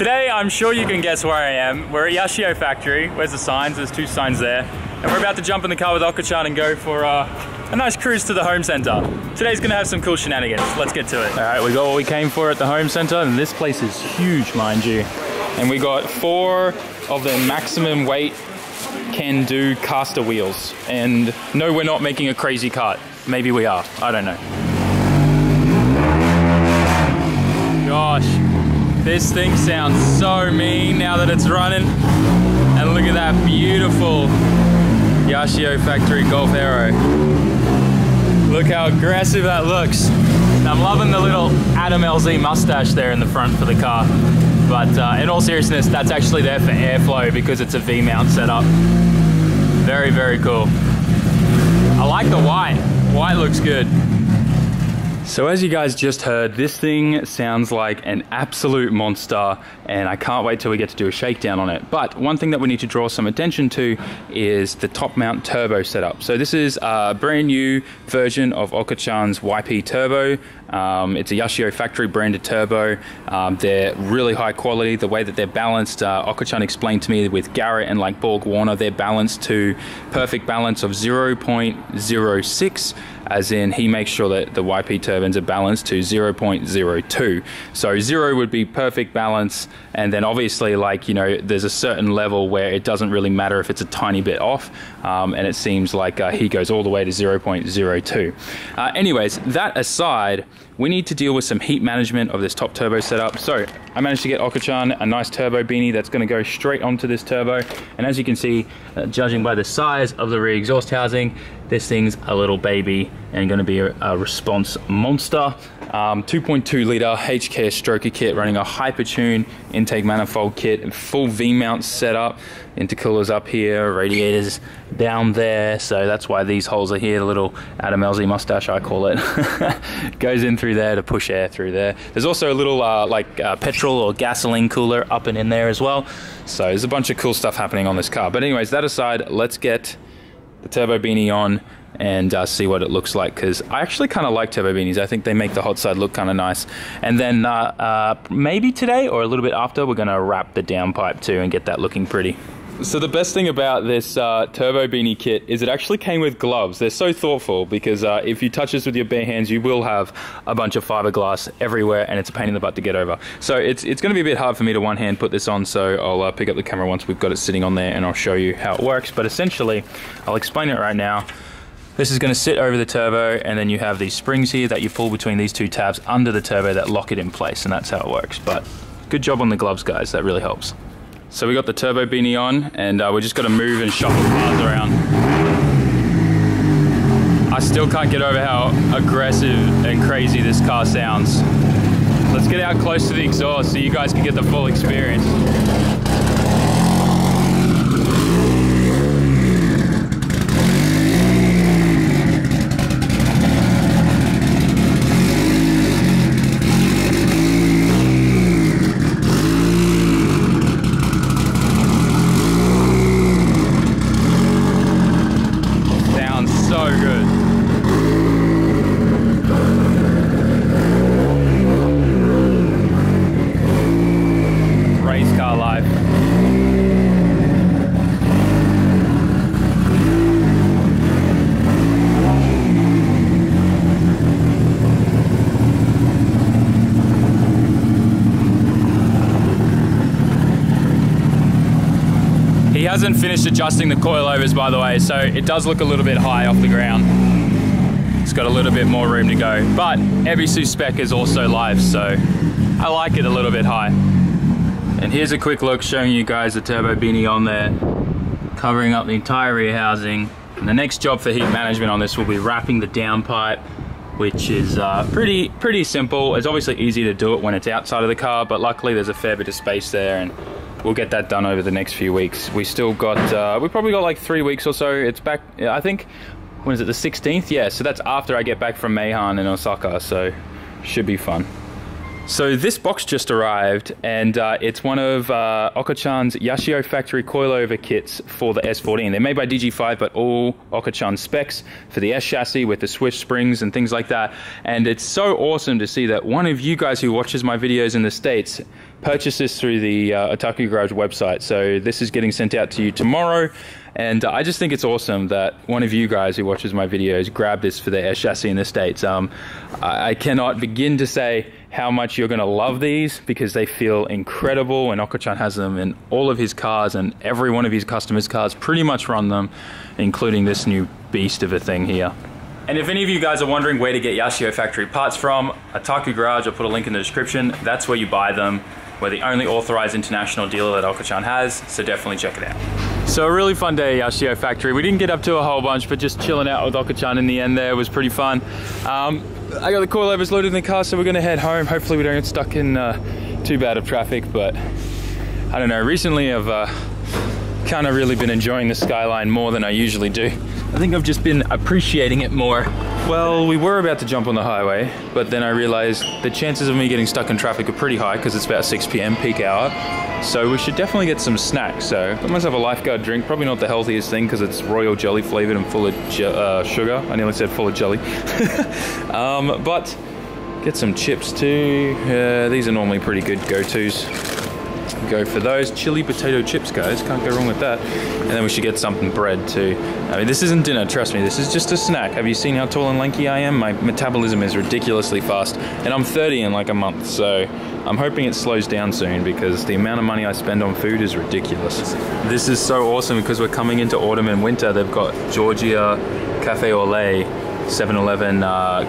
Today, I'm sure you can guess where I am. We're at Yashio Factory. Where's the signs? There's two signs there. And we're about to jump in the car with Oka-chan and go for a nice cruise to the home center. Today's gonna have some cool shenanigans. Let's get to it. All right, we got what we came for at the home center, and this place is huge, mind you. And we got 4 of the maximum weight can do caster wheels. And no, we're not making a crazy cut. Maybe we are, I don't know. Gosh, this thing sounds so mean now that it's running. And look at that beautiful Yashio Factory Golf Aero. Look how aggressive that looks. I'm loving the little Adam LZ mustache there in the front for the car. But in all seriousness, that's actually there for airflow because it's a V-mount setup. Very, very cool. I like the white. White looks good. So as you guys just heard, this thing sounds like an absolute monster, and I can't wait till we get to do a shakedown on it. But one thing that we need to draw some attention to is the top mount turbo setup. So this is a brand new version of Oka-chan's YP Turbo. It's a Yashio Factory branded turbo. They're really high quality. The way that they're balanced, Oka-chan explained to me with Garrett and like Borg Warner, they're balanced to perfect balance of 0.06, as in he makes sure that the YP turbines are balanced to 0.02. So 0 would be perfect balance, and then obviously, like, you know, there's a certain level where it doesn't really matter if it's a tiny bit off, and it seems like he goes all the way to 0.02. Anyways, that aside, we need to deal with some heat management of this top turbo setup. So I managed to get Oka-chan a nice turbo beanie that's going to go straight onto this turbo. And as you can see, judging by the size of the rear exhaust housing, this thing's a little baby and going to be a response monster. 2.2 liter HKS stroker kit running a Hypertune intake manifold kit, full V-mount setup, intercoolers up here, radiators down there, so that's why these holes are here, the little Adam LZ mustache I call it. Goes in through there to push air through there. There's also a little petrol or gasoline cooler up and in there as well, so there's a bunch of cool stuff happening on this car. But anyways, that aside, let's get the turbo beanie on and see what it looks like, because I actually kind of like turbo beanies. I think they make the hot side look kind of nice. And then maybe today or a little bit after, we're going to wrap the downpipe too and get that looking pretty. So the best thing about this turbo beanie kit is it actually came with gloves. They're so thoughtful because if you touch this with your bare hands, you will have a bunch of fiberglass everywhere, and it's a pain in the butt to get over. So it's going to be a bit hard for me to one hand put this on, so I'll pick up the camera once we've got it sitting on there and I'll show you how it works. But essentially, I'll explain it right now. This is going to sit over the turbo, and then you have these springs here that you pull between these 2 tabs under the turbo that lock it in place, and that's how it works. But good job on the gloves, guys. That really helps. So we got the turbo beanie on, and we just got to move and shuffle cars around. I still can't get over how aggressive and crazy this car sounds. Let's get out close to the exhaust so you guys can get the full experience. He hasn't finished adjusting the coilovers, by the way, so it does look a little bit high off the ground. It's got a little bit more room to go, but Ebisu spec is also live, so I like it a little bit high. And here's a quick look showing you guys the turbo beanie on there, covering up the entire rear housing. And the next job for heat management on this will be wrapping the downpipe, which is pretty simple. It's obviously easy to do it when it's outside of the car, but luckily there's a fair bit of space there, and we'll get that done over the next few weeks. We still got, we probably got like 3 weeks or so. It's back, I think, when is it, the 16th? Yeah, so that's after I get back from Meihan in Osaka, so should be fun. So this box just arrived, and it's one of Oka-chan's Yashio Factory coilover kits for the S14. They're made by DG5, but all Oka-chan specs for the S chassis with the Swift springs and things like that. And it's so awesome to see that one of you guys who watches my videos in the States purchased this through the Otaku Garage website. So this is getting sent out to you tomorrow. And I just think it's awesome that one of you guys who watches my videos grabbed this for their S chassis in the States. I cannot begin to say how much you're going to love these, because they feel incredible, and Oka-chan has them in all of his cars, and every one of his customers' cars pretty much run them, including this new beast of a thing here. And if any of you guys are wondering where to get Yashio Factory parts from, Otaku Garage, I'll put a link in the description. That's where you buy them. We're the only authorized international dealer that Oka-chan has, so definitely check it out. So a really fun day at Yashio Factory. We didn't get up to a whole bunch, but just chilling out with Oka-chan in the end there was pretty fun. I got the coilovers loaded in the car, so we're gonna head home. Hopefully we don't get stuck in too bad of traffic, but I don't know. Recently I've kind of really been enjoying the skyline more than I usually do. I think I've just been appreciating it more. Well, we were about to jump on the highway, but then I realized the chances of me getting stuck in traffic are pretty high because it's about 6 p.m. peak hour. So we should definitely get some snacks. So got myself a Lifeguard drink, probably not the healthiest thing because it's royal jelly flavored and full of sugar. I nearly said full of jelly. But get some chips too. These are normally pretty good go-tos. Go for those. Chili potato chips, guys. Can't go wrong with that. And then we should get something bread too. I mean, this isn't dinner, trust me. This is just a snack. Have you seen how tall and lanky I am? My metabolism is ridiculously fast. And I'm 30 in like a month, so I'm hoping it slows down soon because the amount of money I spend on food is ridiculous. This is so awesome because we're coming into autumn and winter. They've got Georgia Cafe au Lait 7-Eleven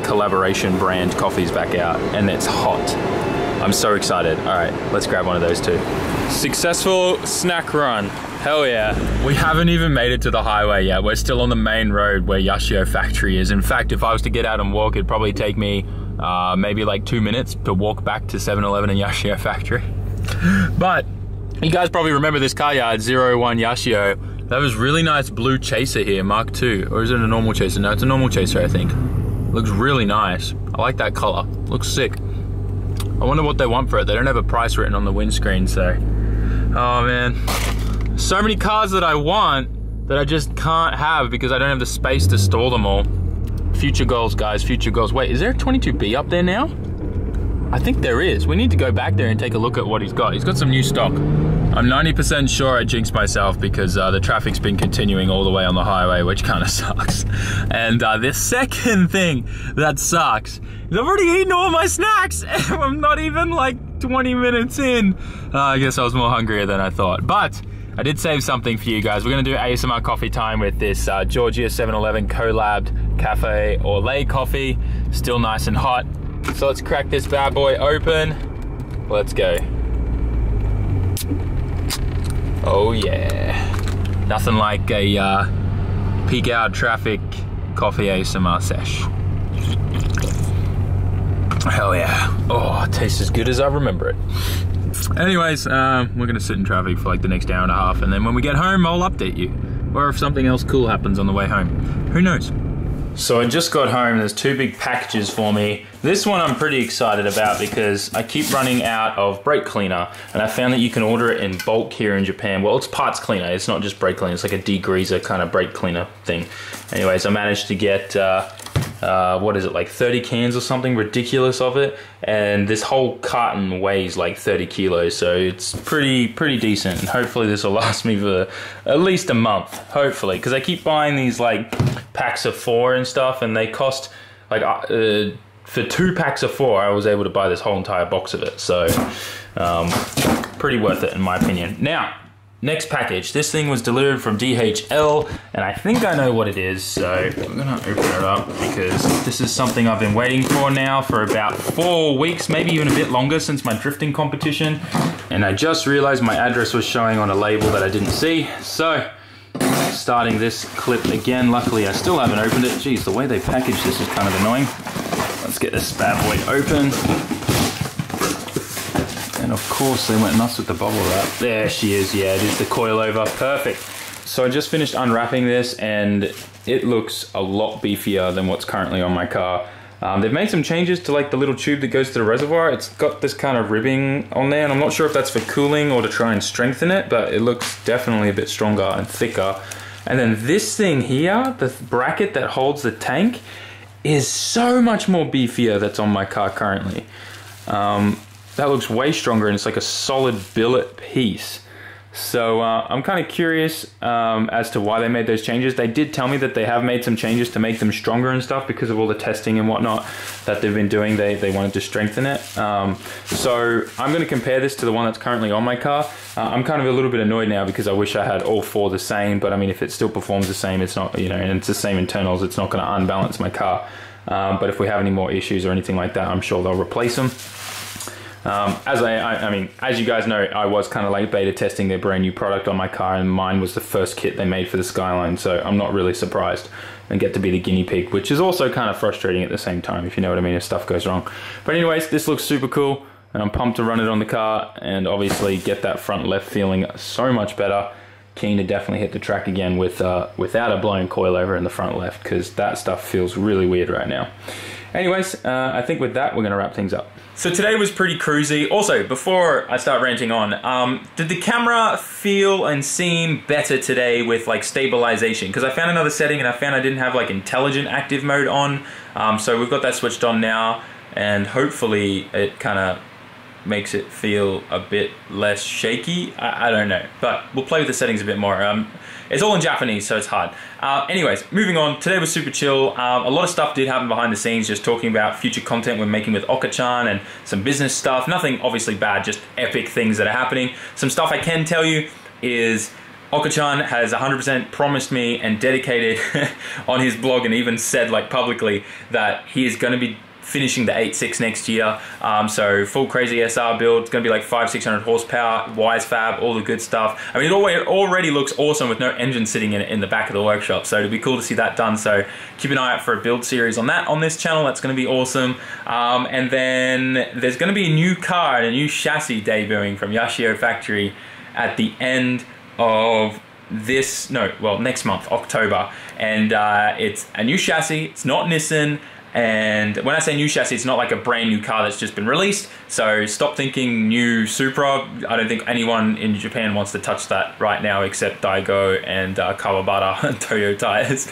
collaboration brand coffees back out, and it's hot. I'm so excited. All right, let's grab one of those too. Successful snack run. Hell yeah. We haven't even made it to the highway yet. We're still on the main road where Yashio Factory is. In fact, if I was to get out and walk, it'd probably take me maybe like 2 minutes to walk back to 7-Eleven and Yashio Factory. But you guys probably remember this car yard, 01 Yashio. That was really nice blue Chaser here, Mark II. Or is it a normal Chaser? No, it's a normal Chaser, I think. Looks really nice. I like that color. Looks sick. I wonder what they want for it. They don't have a price written on the windscreen, so. Oh man. So many cars that I want that I just can't have because I don't have the space to store them all. Future goals, guys, future goals. Wait, is there a 22B up there now? I think there is. We need to go back there and take a look at what he's got. He's got some new stock. I'm 90% sure I jinxed myself because the traffic's been continuing all the way on the highway, which kind of sucks. And the second thing that sucks is I've already eaten all my snacks. I'm not even like 20 minutes in. I guess I was more hungrier than I thought. But I did save something for you guys. We're gonna do ASMR coffee time with this Georgia 7-Eleven collabed Cafe au Lait coffee. Still nice and hot. So let's crack this bad boy open. Let's go. Oh yeah. Nothing like a peak hour traffic coffee ASMR sesh. Hell yeah. Oh, it tastes as good as I remember it. Anyways, we're gonna sit in traffic for like the next hour and a half, and then when we get home, I'll update you. Or if something else cool happens on the way home. Who knows? So I just got home, there's 2 big packages for me. This one I'm pretty excited about because I keep running out of brake cleaner, and I found that you can order it in bulk here in Japan. Well, it's parts cleaner, it's not just brake cleaner, it's like a degreaser kind of brake cleaner thing. Anyways, I managed to get, what is it, like 30 cans or something ridiculous of it, and this whole carton weighs like 30 kilos, so it's pretty decent, and hopefully this will last me for at least a month, hopefully, because I keep buying these like packs of 4 and stuff, and they cost like for 2 packs of 4 I was able to buy this whole entire box of it, so pretty worth it in my opinion. Now next package, this thing was delivered from DHL, and I think I know what it is, so I'm gonna open it up because this is something I've been waiting for now for about 4 weeks, maybe even a bit longer since my drifting competition, and I just realized my address was showing on a label that I didn't see, so starting this clip again. Luckily I still haven't opened it. Geez, the way they package this is kind of annoying. Let's get this bad boy open. And of course they went nuts with the bubble wrap. There she is, yeah, it is the coilover, perfect. So I just finished unwrapping this and it looks a lot beefier than what's currently on my car. They've made some changes to like the little tube that goes to the reservoir. It's got this kind of ribbing on there, and I'm not sure if that's for cooling or to try and strengthen it, but it looks definitely a bit stronger and thicker. And then this thing here, the bracket that holds the tank, is so much more beefier that's on my car currently. That looks way stronger, and it's like a solid billet piece. So I'm kind of curious as to why they made those changes. They did tell me that they have made some changes to make them stronger and stuff because of all the testing and whatnot that they've been doing. They wanted to strengthen it. So I'm going to compare this to the one that's currently on my car. I'm kind of a little bit annoyed now because I wish I had all four the same, but I mean, if it still performs the same, it's not, you know, and it's the same internals, it's not going to unbalance my car. But if we have any more issues or anything like that, I'm sure they'll replace them. I mean, as you guys know, I was kind of like beta testing their brand new product on my car, and mine was the first kit they made for the Skyline, so I'm not really surprised and get to be the guinea pig, which is also kind of frustrating at the same time, if you know what I mean, if stuff goes wrong. But anyways, this looks super cool, and I'm pumped to run it on the car and obviously get that front left feeling so much better. Keen to definitely hit the track again with without a blown coilover in the front left, because that stuff feels really weird right now. Anyways, I think with that, we're going to wrap things up. So today was pretty cruisy. Also, before I start ranting on, did the camera feel and seem better today with like stabilization? Because I found another setting and I found I didn't have like intelligent active mode on. So we've got that switched on now, and hopefully it kind of makes it feel a bit less shaky. I don't know, but we'll play with the settings a bit more. It's all in Japanese, so it's hard. Anyways, moving on. Today was super chill. A lot of stuff did happen behind the sscenes, just talking about future content we're making with Oka-chan and some business stuff. Nothing obviously bad, just epic things that are happening. Some stuff I can tell you is Oka-chan has 100% promised me and dedicated on his blog, and even said like publicly that he is going to be finishing the 8.6 next year. So full crazy SR build. It's going to be like 500-600 horsepower, wise fab, all the good stuff. I mean, it already looks awesome with no engine sitting in it in the back of the workshop. So it'd be cool to see that done. So keep an eye out for a build series on that on this channel. That's going to be awesome. And then there's going to be a new car and a new chassis debuting from Yashio Factory at the end of next month, October. And it's a new chassis. It's not Nissan. And when I say new chassis, it's not like a brand new car that's just been released. So stop thinking new Supra. I don't think anyone in Japan wants to touch that right now except Daigo and Kawabata Toyo Tires.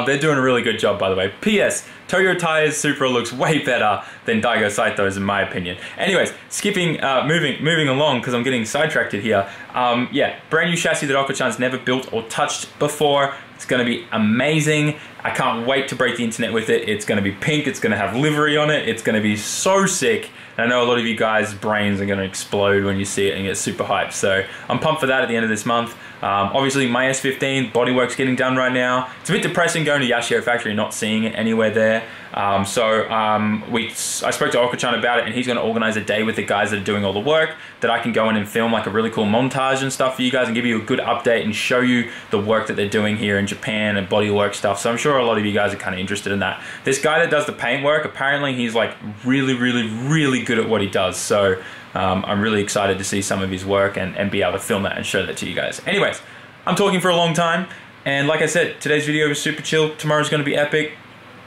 They're doing a really good job, by the way. P.S. Toyo Tires Supra looks way better than Daigo Saito's in my opinion. Anyways, moving along because I'm getting sidetracked here. Yeah, brand new chassis that Oka-chan's never built or touched before. It's going to be amazing. I can't wait to break the internet with it. It's going to be pink. It's going to have livery on it. It's going to be so sick. And I know a lot of you guys' brains are going to explode when you see it and get super hyped. So I'm pumped for that at the end of this month. Obviously, my S15 bodywork's getting done right now. It's a bit depressing going to Yashio Factory and not seeing it anywhere there. I spoke to Oka-chan about it, and he's going to organize a day with the guys that are doing all the work that I can go in and film like a really cool montage and stuff for you guys and give you a good update and show you the work that they're doing here in Japan and bodywork stuff. So I'm sure a lot of you guys are kind of interested in that. This guy that does the paint work, apparently he's like really good at what he does. So I'm really excited to see some of his work and be able to film that and show that to you guys. Anyways, I'm talking for a long time, and like I said, today's video was super chill. Tomorrow's going to be epic.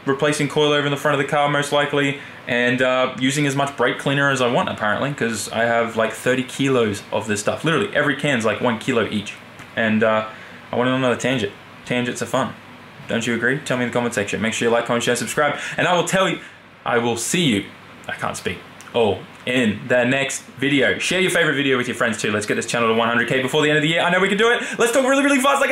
Replacing coilover in the front of the car most likely, and using as much brake cleaner as I want apparently, because I have like 30 kilos of this stuff. Literally every can's like 1 kilo each. And I went on another tangent. Tangents are fun. Don't you agree? Tell me in the comment section. Make sure you like, comment, share, subscribe, and I will see you, I can't speak, in the next video. Share your favorite video with your friends too. Let's get this channel to 100K before the end of the year. I know we can do it. Let's talk really fast like